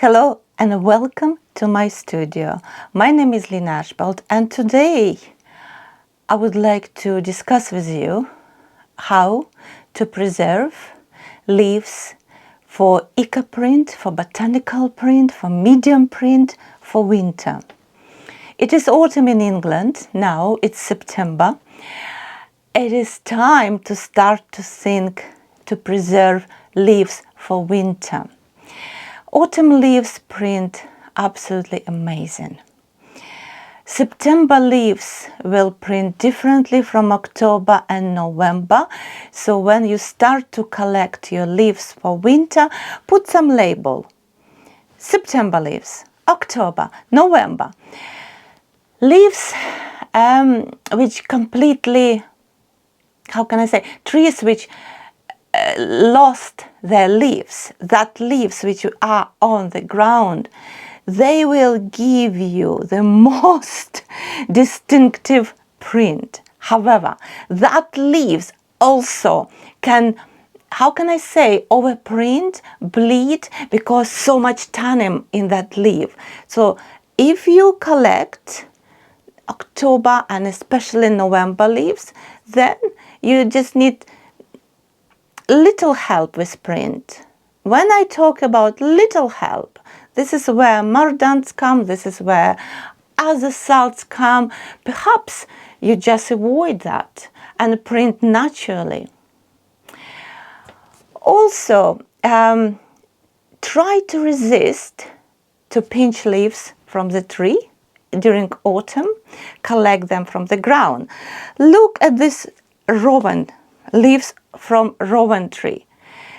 Hello and welcome to my studio. My name is Lina Ashbelt, and today I would like to discuss with you how to preserve leaves for eco print, for botanical print, for medium print, for winter. It is autumn in England, now it's September. It is time to start to think to preserve leaves for winter. Autumn leaves print absolutely amazing. September leaves will print differently from October and November. So when you start to collect your leaves for winter, put some label. September leaves, October, November. Leaves which completely, trees which lost their leaves, that leaves which are on the ground, they will give you the most distinctive print. However, that leaves also can, overprint, bleed, because so much tannin in that leaf. So if you collect October and especially November leaves, then you just need little help with print. When I talk about little help, this is where mordants come, this is where other salts come. Perhaps you just avoid that and print naturally. Also, try to resist to pinch leaves from the tree during autumn. Collect them from the ground. Look at this rowan, leaves from rowan tree.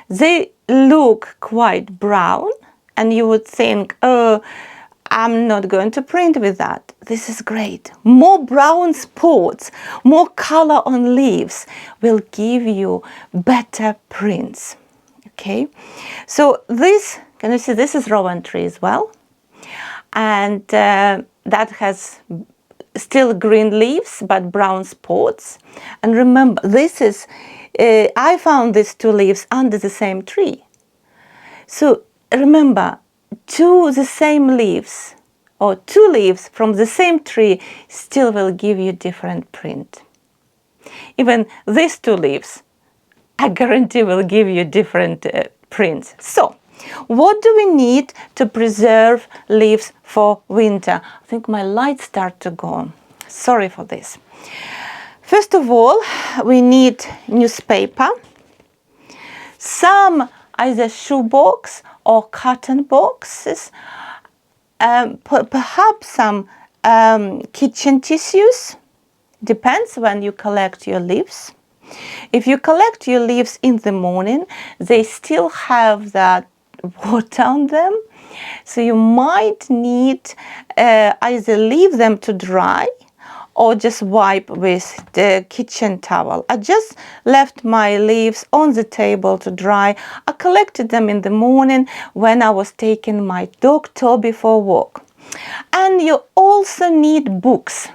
They look quite brown, and you would think, oh, I'm not going to print with that. This is great. More brown spots, more color on leaves will give you better prints. Okay, so this, can you see, this is rowan tree as well, and that has still green leaves but brown spots. And remember, this is I found these two leaves under the same tree. So remember, two leaves from the same tree still will give you different print. Even these two leaves, I guarantee, will give you different prints. So what do we need to preserve leaves for winter? I think my lights start to go on. Sorry for this. First of all, we need newspaper, some either shoebox or cotton boxes, perhaps some kitchen tissues. Depends when you collect your leaves. If you collect your leaves in the morning, they still have that water on them, so you might need either leave them to dry or just wipe with the kitchen towel. I just left my leaves on the table to dry. I collected them in the morning when I was taking my dog Toby for a walk. And you also need books.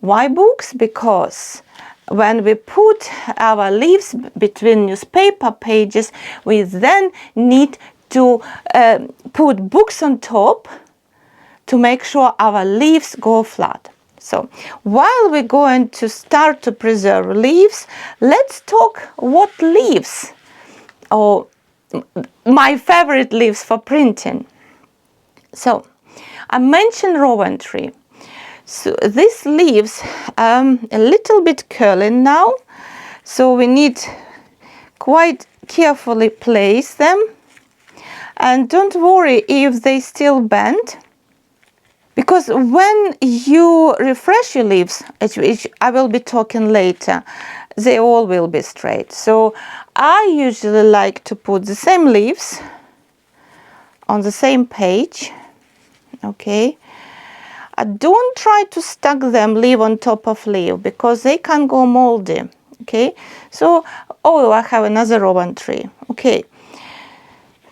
Why books? Because when we put our leaves between newspaper pages, we then need to put books on top to make sure our leaves go flat. So while we're going to start to preserve leaves, let's talk what leaves, or my favorite leaves for printing. So I mentioned rowan tree. So these leaves a little bit curly now, so we need quite carefully place them. And don't worry if they still bend, because when you refresh your leaves, which I will be talking later, they all will be straight. So I usually like to put the same leaves on the same page. Okay, I don't try to stack them leaf on top of leaf, because they can go moldy. Okay, so I have another rowan tree. Okay,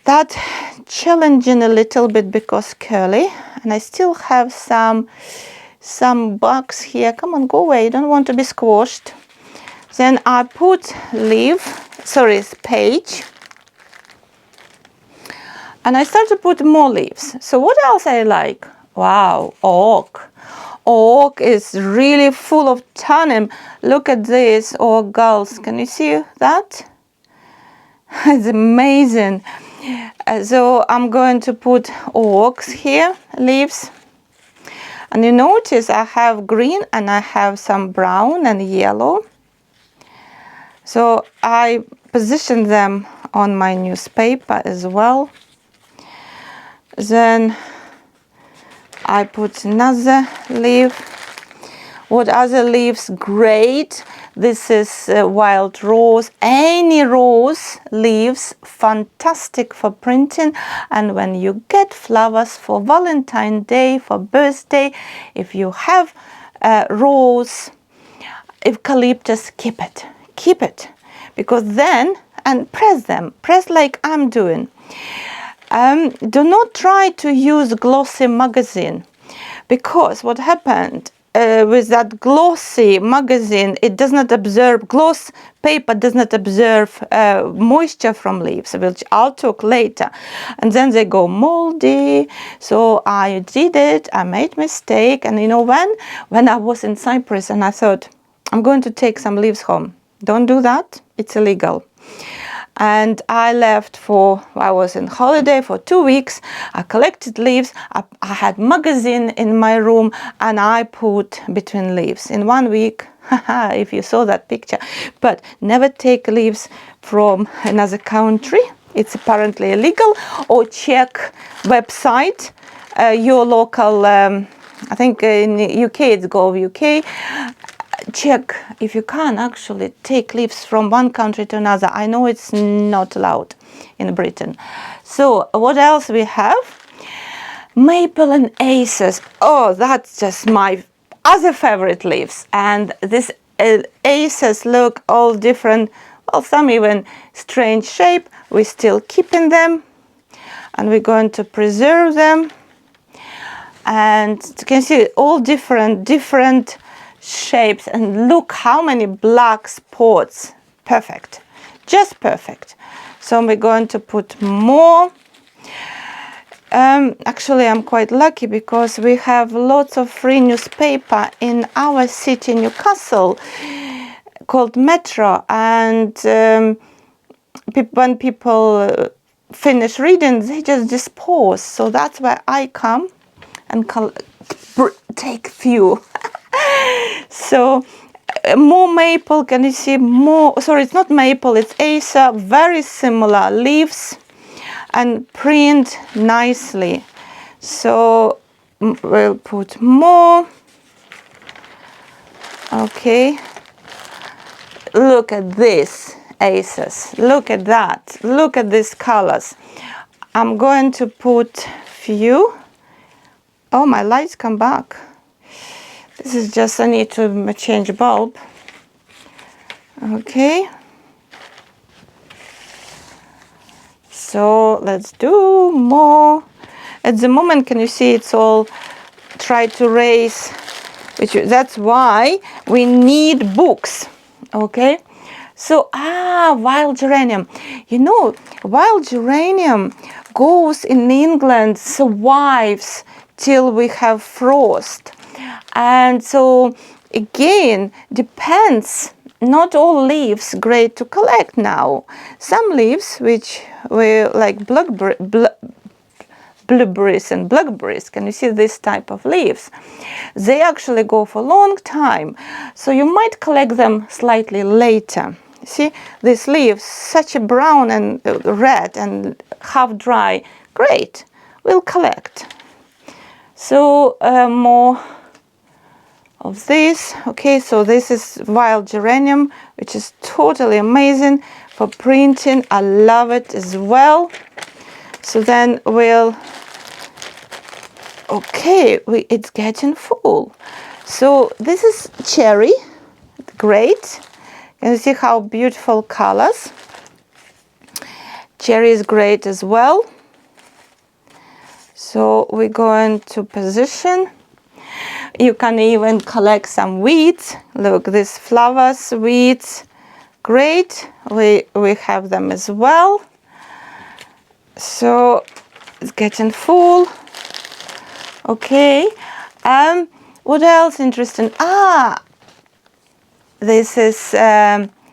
that challenging a little bit because curly, and I still have some bugs here. Come on, go away, you don't want to be squashed. Then I put page And I start to put more leaves. So what else I like? Wow, oak. Oak is really full of tannin. Look at this, oak galls. Can you see that? It's amazing. So I'm going to put oaks here, leaves. And you notice I have green and I have some brown and yellow. So I position them on my newspaper as well. Then I put another leaf. What other leaves? Great. This is wild rose. Any rose leaves, fantastic for printing. And when you get flowers for Valentine's Day, for birthday, if you have rose, eucalyptus, keep it. Keep it. Because then, and press them. Press like I'm doing. Do not try to use glossy magazine, because what happened with that glossy magazine, it does not absorb, gloss paper does not absorb moisture from leaves, which I'll talk later, and then they go moldy. So I did it, I made mistake, and you know, when I was in Cyprus and I thought I'm going to take some leaves home, don't do that, it's illegal. And I left I was in holiday for 2 weeks. I collected leaves. I had magazine in my room and I put between leaves. In 1 week, if you saw that picture. But never take leaves from another country. It's apparently illegal. Or check website, your local, I think in the UK it's Gov.uk. Check if you can actually take leaves from one country to another. I know it's not allowed in Britain. So what else we have? Maple and aces. Oh, that's just my other favorite leaves. And this aces look all different. Well, some even strange shape. We're still keeping them. And we're going to preserve them. And you can see all different shapes, and look how many black spots. Perfect, just perfect. So we're going to put more. Actually, I'm quite lucky because we have lots of free newspaper in our city, Newcastle, called Metro, and when people finish reading, they just dispose. So that's where I come and take few. So more maple, can you see more? Sorry, it's not maple, it's acer, very similar leaves and print nicely. So we'll put more. Okay, look at this acers, look at that, look at these colors. I'm going to put few. Oh, my lights come back. This is just, I need to change bulb. Okay. So let's do more. At the moment, can you see it's all try to raise, that's why we need books. Okay. So, wild geranium. You know, wild geranium goes in England, survives till we have frost. And so again, depends, not all leaves great to collect now. Some leaves, which we like blueberries and blackberries, can you see this type of leaves? They actually go for a long time. So you might collect them slightly later. See, these leaves, such a brown and red and half dry, great, we'll collect. So more of this. Okay, so this is wild geranium, which is totally amazing for printing. I love it as well. So then we'll, okay, it's getting full. So this is cherry, great. You see how beautiful colors. Cherry is great as well. So we're going to position. You can even collect some weeds. Look, these flowers, weeds, great. We have them as well. So It's getting full. Okay. What else interesting? This is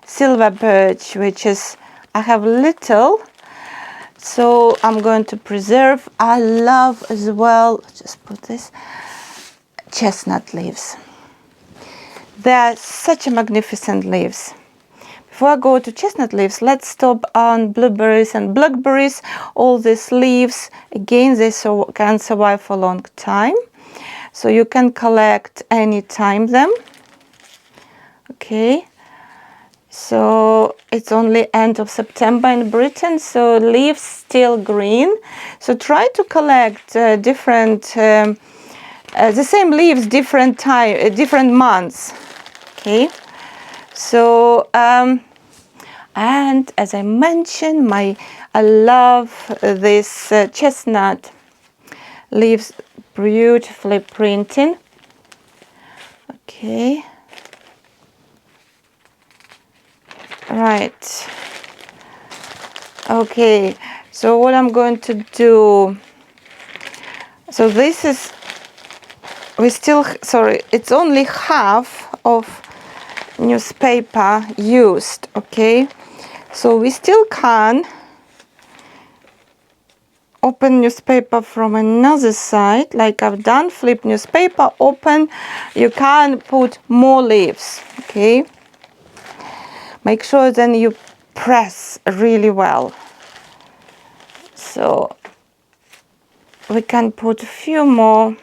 silver birch, which is, I have little, so I'm going to preserve. I love as well, just put this, chestnut leaves. They're such a magnificent leaves. Before I go to chestnut leaves, let's stop on blueberries and blackberries. All these leaves, again, they can survive for a long time. So you can collect any time them. Okay. So it's only end of September in Britain, so leaves still green. So try to collect the same leaves, different months. Okay. So and as I mentioned, I love this chestnut leaves, beautifully printing. Okay. Right. Okay, so what I'm going to do, so this is, it's only half of newspaper used, okay? So we still can open newspaper from another side, like I've done, flip newspaper, open, you can put more leaves, okay? Make sure then you press really well. So we can put a few more.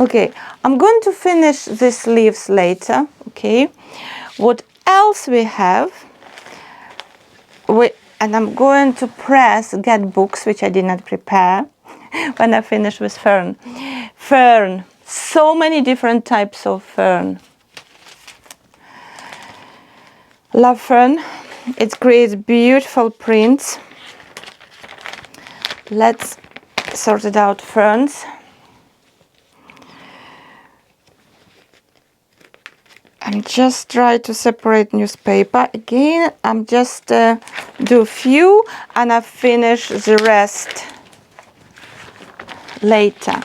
Okay, I'm going to finish these leaves later, okay? What else we have? And I'm going to get books, which I did not prepare when I finish with fern. Fern, so many different types of fern. Love fern. It creates beautiful prints. Let's sort it out, ferns. I'm just trying to separate newspaper. Again, I'm just do a few and I finish the rest later.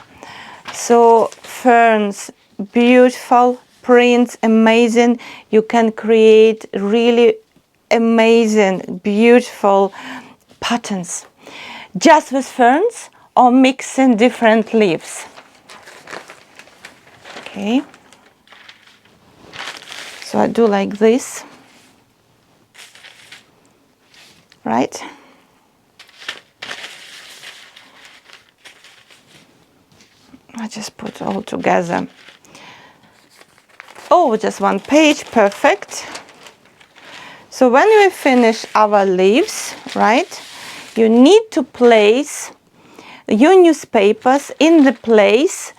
So ferns, beautiful prints, amazing. You can create really amazing, beautiful patterns just with ferns or mixing different leaves. Okay. So I do like this, right? I just put all together. Oh, just one page, perfect. So when we finish our leaves, right, you need to place your newspapers in the place,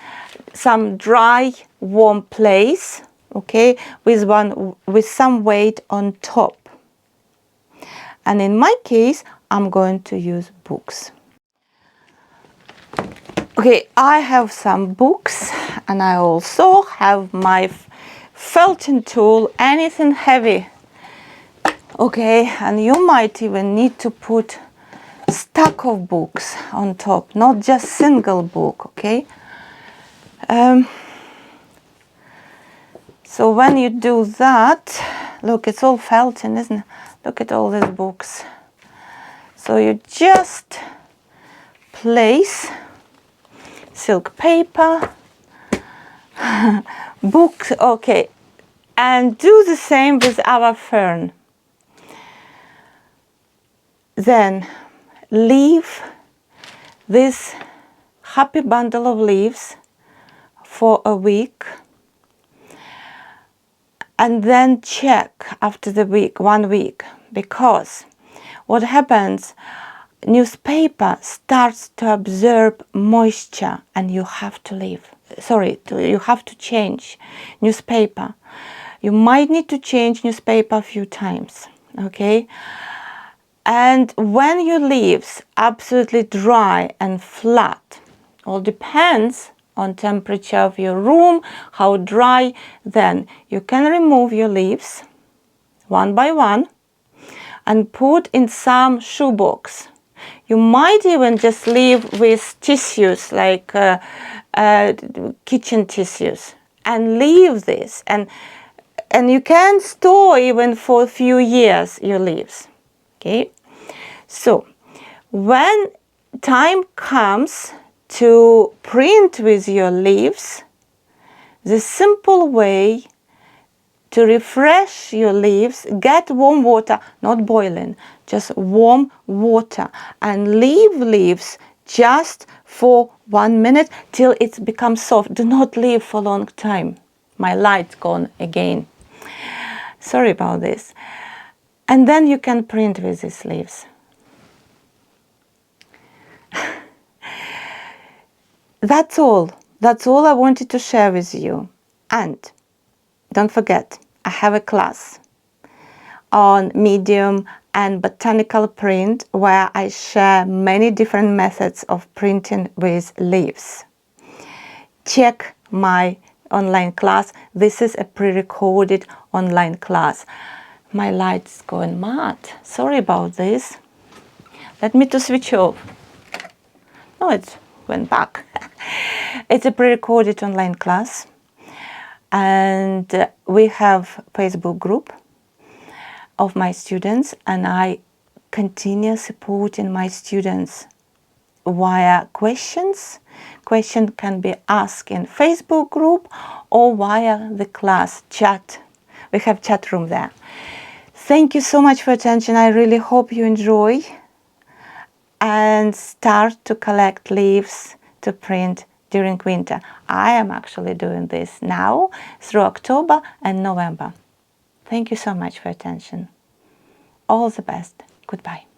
some dry, warm place, okay, with some weight on top. And in my case, I'm going to use books. Okay, I have some books and I also have my felting tool, anything heavy. Okay, and you might even need to put stack of books on top, not just single book, okay? So when you do that, look, it's all felting, isn't it? Look at all these books. So you just place silk paper, books, okay, and do the same with our fern. Then leave this happy bundle of leaves for a week. And then check after the week, 1 week, because what happens, newspaper starts to absorb moisture and you have to you have to change newspaper. You might need to change newspaper a few times, okay? And when your leaves absolutely dry and flat, all depends on temperature of your room, how dry, then you can remove your leaves, one by one and put in some shoebox. You might even just leave with tissues like kitchen tissues and leave this, and you can store even for a few years your leaves. Okay, so when time comes to print with your leaves, the simple way to refresh your leaves, get warm water, not boiling, just warm water, and leave leaves just for 1 minute till it becomes soft. Do not leave for a long time. My light's gone again. Sorry about this. And then you can print with these leaves. That's all. That's all I wanted to share with you. And don't forget, I have a class on medium and botanical print where I share many different methods of printing with leaves. Check my online class. This is a pre-recorded online class. My light's going mad. Sorry about this. Let me to switch off. No, it went back. It's a pre-recorded online class. And we have Facebook group of my students, and I continue supporting my students via questions. Question can be asked in Facebook group or via the class chat. We have chat room there. Thank you so much for attention. I really hope you enjoy and start to collect leaves to print during winter. I am actually doing this now through October and November. Thank you so much for attention. All the best. Goodbye.